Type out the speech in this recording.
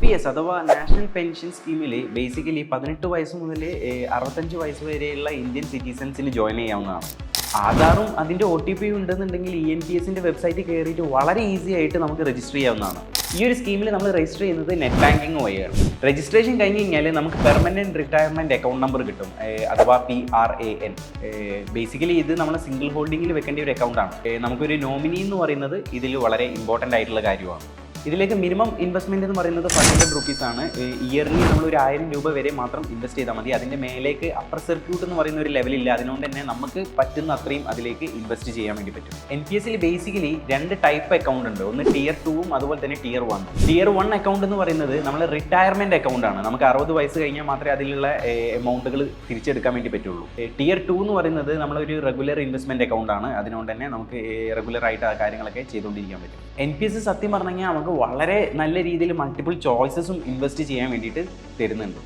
NPS അഥവാ national pension സ്കീമിൽ basically 18 വയസ്സ് മുതൽ 65 വയസ്സ് വരെയുള്ള ഇന്ത്യൻ സിറ്റിസൺസിന് ജോയിൻ ചെയ്യാവുന്നതാണ്. ആധാറും അതിൻ്റെ OTP ഉണ്ടെന്നുണ്ടെങ്കിൽ ENPSൻ്റെ വെബ്സൈറ്റിൽ കയറിയിട്ട് വളരെ ഈസി ആയിട്ട് നമുക്ക് രജിസ്റ്റർ ചെയ്യാവുന്നതാണ്. ഈ ഒരു സ്കീമിൽ നമ്മൾ രജിസ്റ്റർ ചെയ്യുന്നത് നെറ്റ് ബാങ്കിങ് വഴിയാണ്. രജിസ്ട്രേഷൻ കഴിഞ്ഞ് കഴിഞ്ഞാൽ നമുക്ക് പെർമനൻറ്റ് റിട്ടയർമെൻറ്റ് അക്കൗണ്ട് നമ്പർ കിട്ടും, അഥവാ PRAN. ബേസിക്കലി ഇത് നമ്മൾ സിംഗിൾ ഹോൾഡിങ്ങിൽ വെക്കേണ്ട ഒരു അക്കൗണ്ടാണ്. നമുക്കൊരു നോമിനി എന്ന് പറയുന്നത് ഇതിൽ വളരെ ഇമ്പോർട്ടൻ്റ് ആയിട്ടുള്ള കാര്യമാണ്. ഇതിലേക്ക് മിനിമം ഇൻവെസ്റ്റ്മെൻറ്റ് എന്ന് പറയുന്നത് 500 rupees ആണ്. ഇയർലി നമ്മൾ ഒരു 1000 രൂപ വരെ മാത്രം ഇൻവെസ്റ്റ് ചെയ്താൽ മതി. അതിൻ്റെ മേലേക്ക് അപ്പർ സർക്യൂട്ട് എന്ന് പറയുന്ന ഒരു ലെവലില്ല. അതുകൊണ്ട് തന്നെ നമുക്ക് പറ്റുന്ന അത്രയും അതിലേക്ക് ഇൻവെസ്റ്റ് ചെയ്യാൻ വേണ്ടി പറ്റും. NPSൽ ബേസിക്കലി 2 ടൈപ്പ് അക്കൗണ്ട് ഉണ്ട്. ഒന്ന് Tier 2 അതുപോലെ തന്നെ Tier 1. Tier 1 അക്കൗണ്ട് എന്ന് പറയുന്നത് നമ്മൾ റിട്ടയർമെൻറ്റ് അക്കൗണ്ടാണ്. നമുക്ക് 60 വയസ്സ് കഴിഞ്ഞാൽ മാത്രമേ അതിലുള്ള എമൗണ്ടുകൾ തിരിച്ചെടുക്കാൻ വേണ്ടി പറ്റുള്ളൂ. Tier 2 എന്ന് പറയുന്നത് നമ്മളൊരു റെഗുലർ ഇൻവെസ്റ്റ്മെൻറ്റ് അക്കൗണ്ടാണ്. അതുകൊണ്ട് തന്നെ നമുക്ക് റെഗുലറായിട്ട് ആ കാര്യങ്ങളൊക്കെ ചെയ്തുകൊണ്ടിരിക്കാൻ പറ്റും. NPS സത്യം പറഞ്ഞു കഴിഞ്ഞാൽ നമുക്ക് വളരെ നല്ല രീതിയിൽ മൾട്ടിപ്പിൾ ചോയ്സസും ഇൻവെസ്റ്റ് ചെയ്യാൻ വേണ്ടിയിട്ട് തരുന്നുണ്ട്.